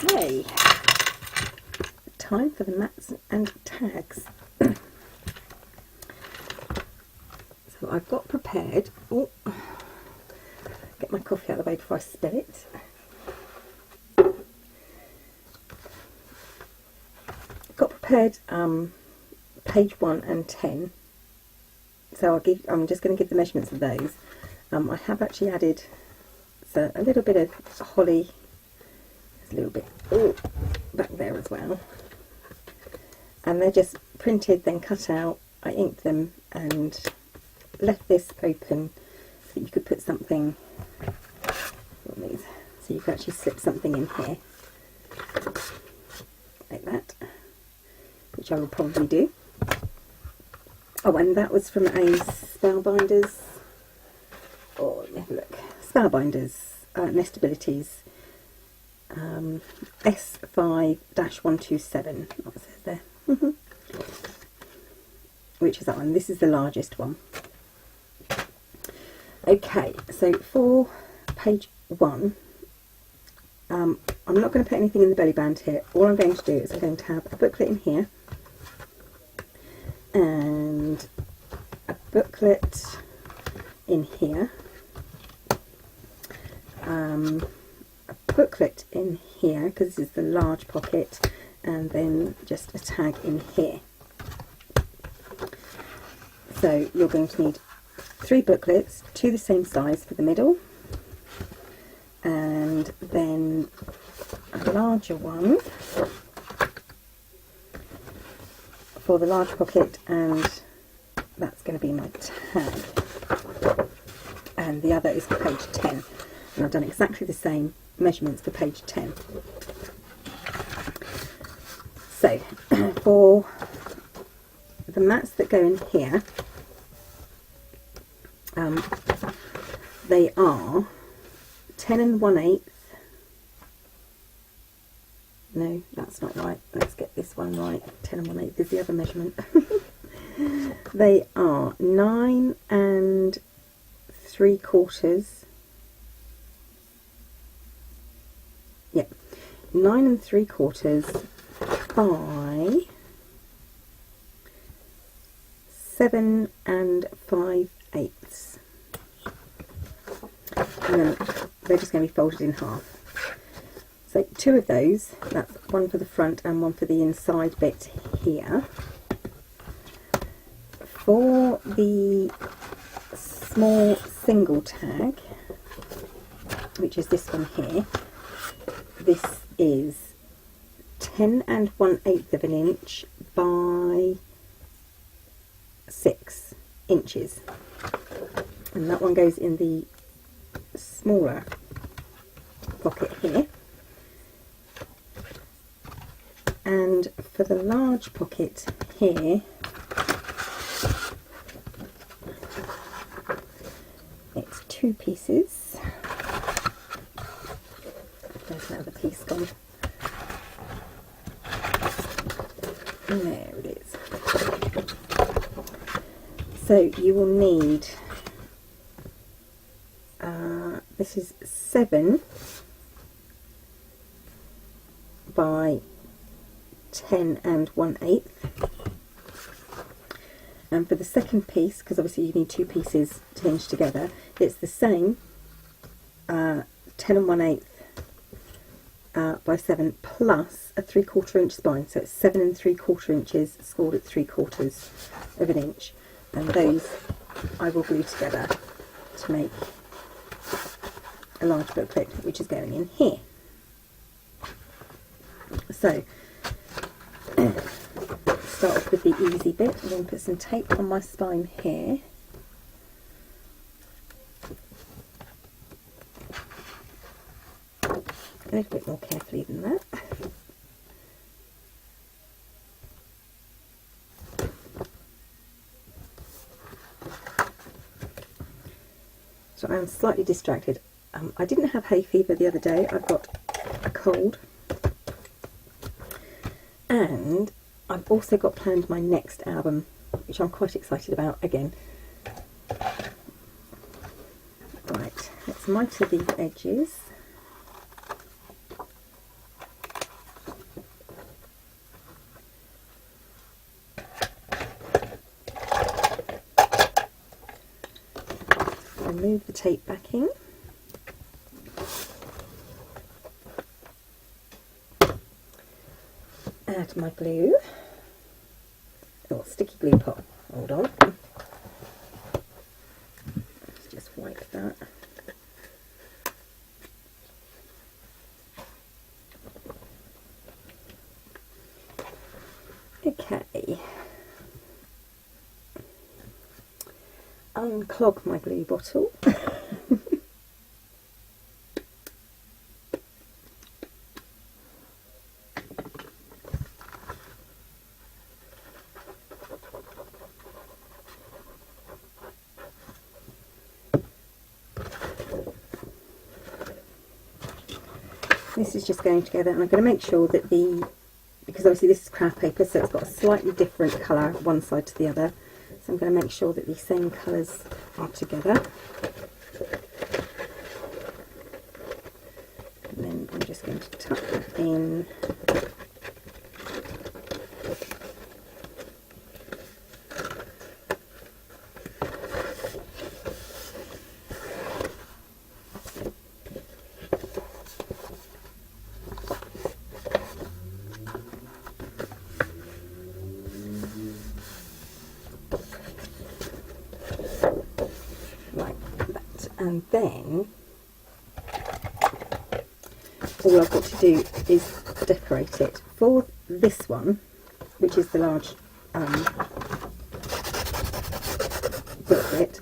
Okay, time for the mats and tags. So I've got prepared, oh, get my coffee out of the way before I spill it. Got prepared page 1 and 10, so I'm just going to give the measurements of those. I have actually added a little bit of holly, there's a little bit back there as well, and they're just printed, then cut out. I inked them and left this open so that you could put something on these, so you could actually slip something in here like that, which I will probably do. Oh, and that was from a Spellbinders, oh, let me have a look, Spellbinders Nestabilities S5-127, what was it there? Which is that one. This is the largest one. Okay, so for page 1, I'm not going to put anything in the belly band here. All I'm going to do is I'm going to have a booklet in here and a booklet in here, a booklet in here because this is the large pocket, and then just a tag in here. So you're going to need 3 booklets, 2 the same size for the middle, and then a larger one for the large pocket, and that's going to be my tag. And the other is for page 10, and I've done exactly the same measurements for page 10. So for the mats that go in here, they are 10 1/8. No, that's not right. Let's get this one right. 10 1/8 is the other measurement. They are 9 3/4. Yep, 9 3/4 by 7 5/8. And then they're just going to be folded in half. So 2 of those, that's one for the front and one for the inside bit here. For the small single tag, which is this one here, this is 10 1/8 of an inch by 6 inches, and that one goes in the smaller pocket here. And for the large pocket here, it's 2 pieces. There's another piece gone. And there it is. So you will need, this is 7 by 10 1/8, and for the second piece, because obviously you need 2 pieces to hinge together, it's the same, 10 1/8 by 7 plus a 3/4 inch spine, so it's 7 3/4 inches scored at 3/4 of an inch, and those I will glue together to make a large booklet, which is going in here. So start off with the easy bit. I'm going to put some tape on my spine here. A little bit more carefully than that. So I'm slightly distracted. I didn't have hay fever the other day. I've got a cold. And I've also got planned my next album, which I'm quite excited about again. Right, let's mitre these edges. remove the tape backing. Add my glue. Oh, sticky glue pot. Hold on. Let's just wipe that. Okay. Unclog my glue bottle. This is just going together, and I'm going to make sure that because obviously this is craft paper, so it's got a slightly different colour one side to the other. So I'm going to make sure that the same colours are together. And then I'm just going to tuck that in. And then all I've got to do is decorate it. For this one, which is the large booklet,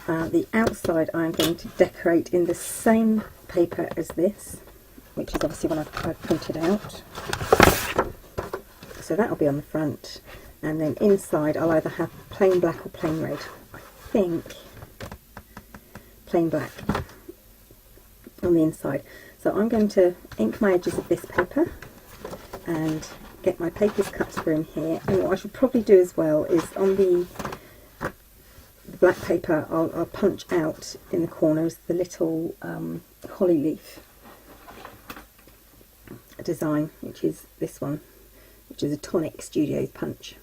the outside I'm going to decorate in the same paper as this, which is obviously one I've printed out. So that'll be on the front, and then inside I'll either have plain black or plain red. I think plain black on the inside. So I'm going to ink my edges of this paper and get my papers cut through in here. And what I should probably do as well is on the black paper I'll punch out in the corners the little holly leaf design, which is this one, which is a Tonic Studios punch,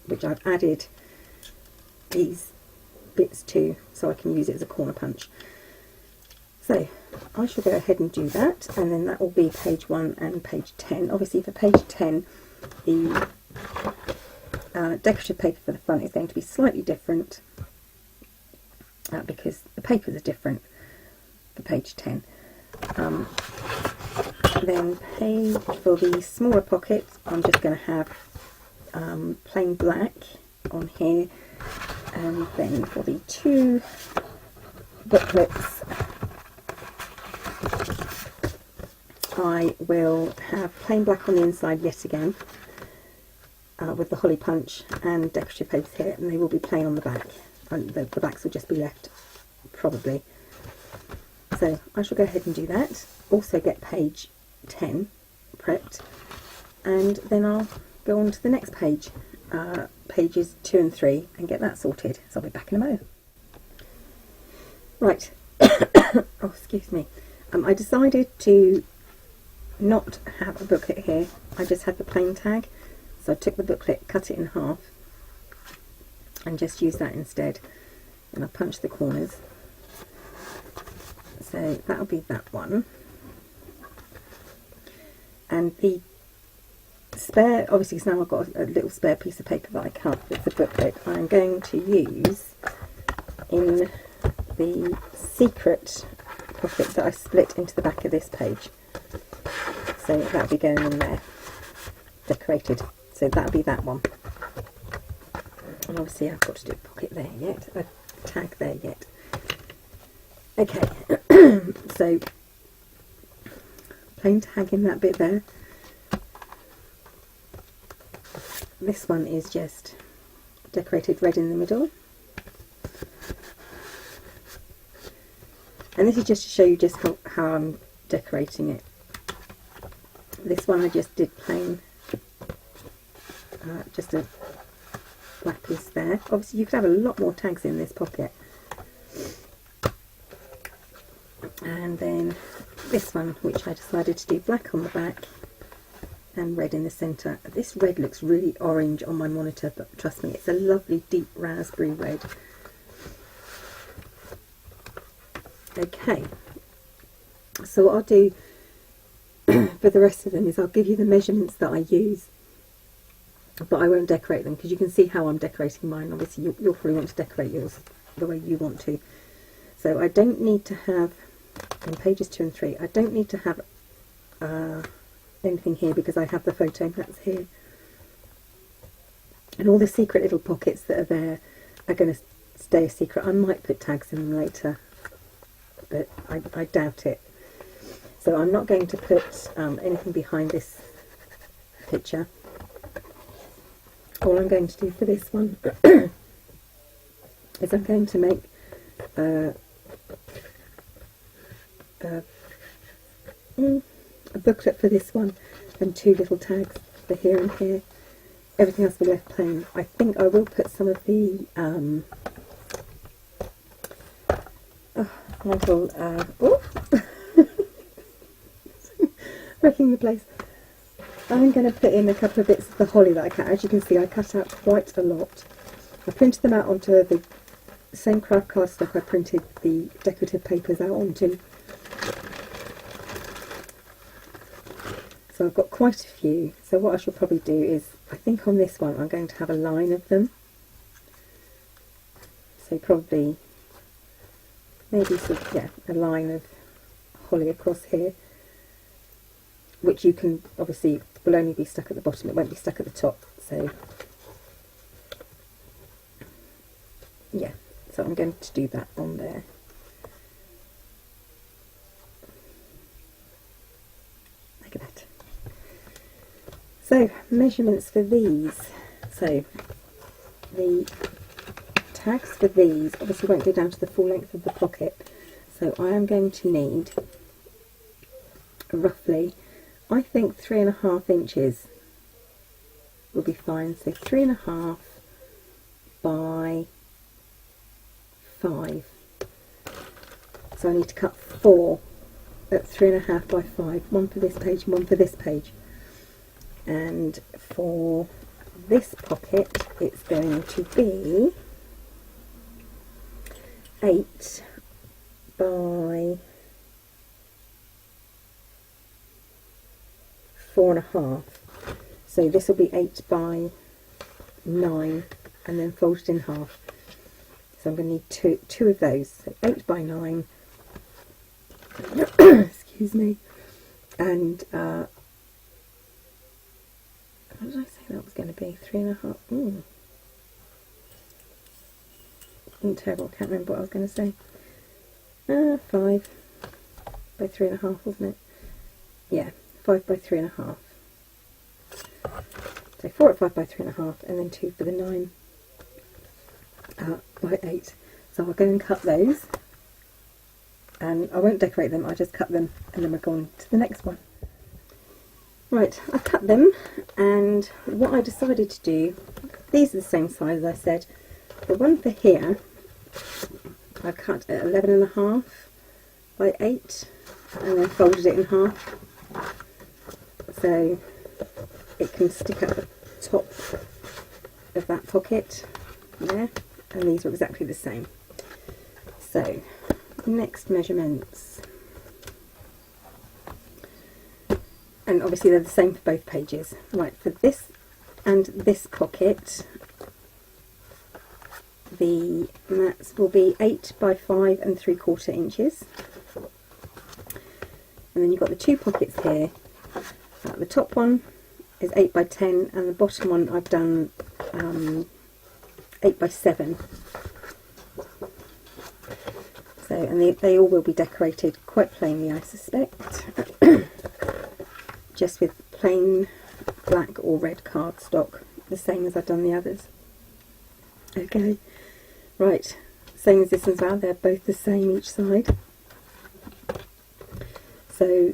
which I've added these bits too, so I can use it as a corner punch. So I shall go ahead and do that, and then that will be page 1 and page 10. Obviously for page 10 the decorative paper for the front is going to be slightly different because the papers are different for page 10. Then page for the smaller pocket I'm just going to have plain black on here. And then for the 2 booklets, I will have plain black on the inside yet again, with the holly punch and decorative papers here, and they will be plain on the back. And the backs will just be left, probably. So I shall go ahead and do that. Also get page 10 prepped, and then I'll go on to the next page. Pages 2 and 3, and get that sorted. So I'll be back in a mo. Right. Oh, excuse me. I decided to not have a booklet here. I just had the plain tag. So I took the booklet, cut it in half, and just used that instead. And I punched the corners. So that'll be that one. And the spare, obviously, because now I've got a little spare piece of paper that I cut with the booklet, I'm going to use in the secret pocket that I split into the back of this page. So that'll be going in there, decorated. So that'll be that one. And obviously I've got to do a pocket there yet, a tag there yet. Okay, so plain tag in that bit there. This one is just decorated red in the middle. And this is just to show you just how I'm decorating it. This one I just did plain, just a black piece there. Obviously you could have a lot more tags in this pocket. And then this one, which I decided to do black on the back, and red in the centre. This red looks really orange on my monitor, but trust me, it's a lovely deep raspberry red. Okay, so what I'll do for the rest of them is I'll give you the measurements that I use, but I won't decorate them because you can see how I'm decorating mine. Obviously you'll probably want to decorate yours the way you want to. So I don't need to have, on pages 2 and 3, I don't need to have anything here because I have the photo mats here. And all the secret little pockets that are there are going to stay a secret. I might put tags in them later, but I doubt it. So I'm not going to put anything behind this picture. All I'm going to do for this one is I'm going to make a booklet for this one and 2 little tags for here and here. Everything else will be left plain. I think I will put some of the wrecking the place. I'm going to put in a couple of bits of the holly that I cut. As you can see, I cut out quite a lot. I printed them out onto the same craft cardstock I printed the decorative papers out onto. So I've got quite a few. So what I should probably do is, I think on this one I'm going to have a line of them. So probably, maybe sort of, yeah, a line of holly across here, which you can, obviously, will only be stuck at the bottom, it won't be stuck at the top. So, yeah, so I'm going to do that on there. Look at that. So, measurements for these. So, the tags for these obviously won't go down to the full length of the pocket. So I am going to need roughly, I think 3.5 inches will be fine. So 3.5 by 5. So I need to cut 4 at 3.5 by 5. One for this page and one for this page. And for this pocket it's going to be 8 by 4.5. So this will be 8 by 9 and then folded in half. So I'm going to need two of those. So 8 by 9. Excuse me. And what did I say that was going to be? 3.5. Terrible, can't remember what I was going to say. 5 by 3.5, wasn't it? Yeah, 5 by 3.5. So 4 at 5 by 3.5, and then 2 for the 9 by 8. So I'll go and cut those, and I won't decorate them, I'll just cut them and then we'll go on to the next one. Right, I cut them, and what I decided to do, these are the same size as I said. The one for here I cut at 11.5 by 8 and then folded it in half so it can stick at the top of that pocket there, and these are exactly the same. So next measurements, and obviously they're the same for both pages. Right, for this and this pocket the mats will be 8 by 5 3/4 inches, and then you've got the 2 pockets here. The top one is 8 by 10 and the bottom one I've done 8 by 7. So, and they all will be decorated quite plainly, I suspect, just with plain black or red cardstock, the same as I've done the others. Okay. Right, same as this as well, they're both the same each side. So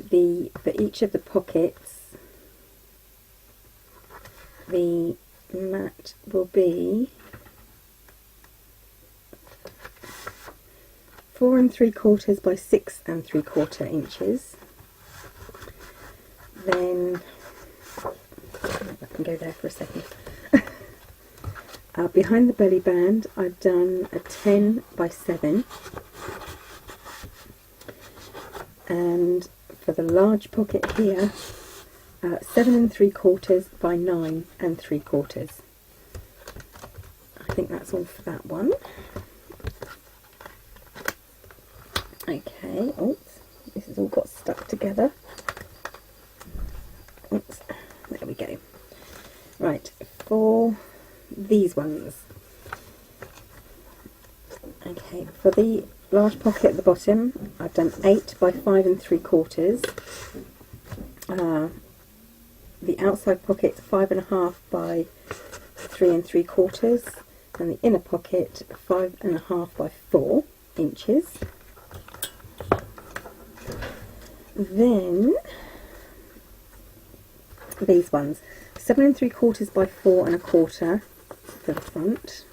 for each of the pockets, the mat will be 4 3/4 by 6 3/4 inches. Then can go there for a second. Behind the belly band, I've done a 10 by 7. And for the large pocket here, 7 3/4 by 9 3/4. I think that's all for that one. Okay, oops, this has all got stuck together. Oops, there we go. Right, for these ones. Okay, for the large pocket at the bottom, I've done 8 by 5 3/4. The outside pocket 5.5 by 3 3/4, and the inner pocket 5.5 by 4 inches. Then these ones, 7 3/4 by 4 1/4 for the front,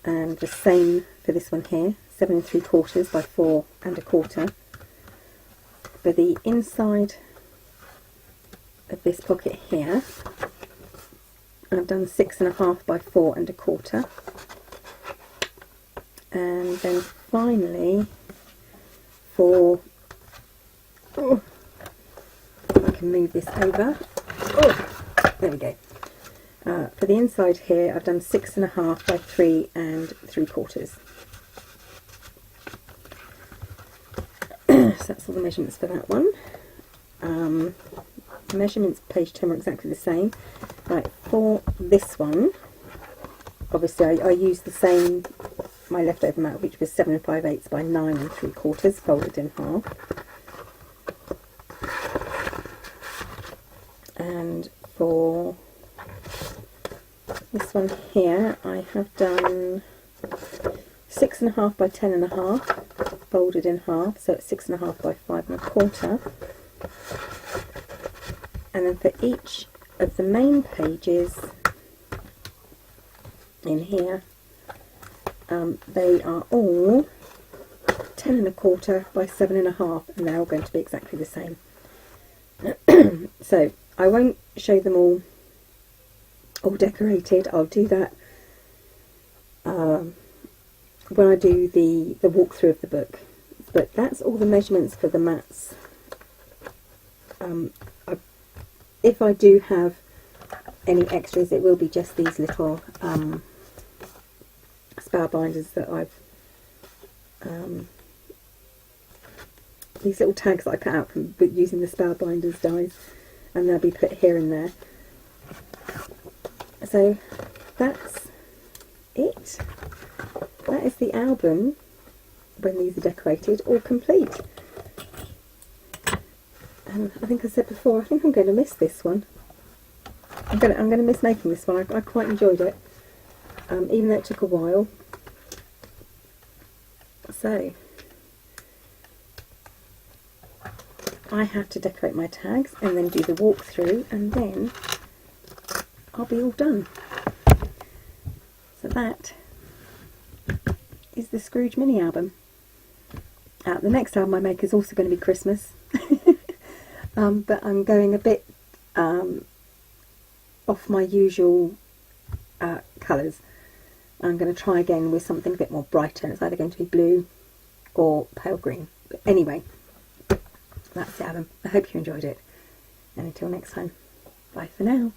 and the same for this one here, 7 3/4 by 4 1/4. For the inside of this pocket here, I've done 6.5 by 4 1/4, and then finally for, oh, I can move this over, oh, there we go. For the inside here, I've done 6.5 by 3 3/4. So that's all the measurements for that one. Measurements page 10 are exactly the same. Right, for this one, obviously I used the same, my leftover mat, which was 7 5/8 by 9 3/4, folded in half. And for this one here, I have done 6.5 by 10.5, folded in half, so it's 6.5 by 5 1/4. And then for each of the main pages in here, they are all 10 1/4 by 7.5, and they're all going to be exactly the same. So I won't show them all decorated. I'll do that when I do the walkthrough of the book. But that's all the measurements for the mats. If I do have any extras, it will be just these little spar binders that I've these little tags that I cut out from using the spar binders dies, and they'll be put here and there. So that's it. That is the album when these are decorated, all complete. And I think I said before, I think I'm going to miss this one. I'm going to miss making this one. I quite enjoyed it, even though it took a while. So I have to decorate my tags and then do the walkthrough, and then I'll be all done. So that is the Scrooge mini album. The next album I make is also going to be Christmas. But I'm going a bit off my usual colours. I'm going to try again with something a bit more brighter. It's either going to be blue or pale green. But anyway, that's the album. I hope you enjoyed it. And until next time, bye for now.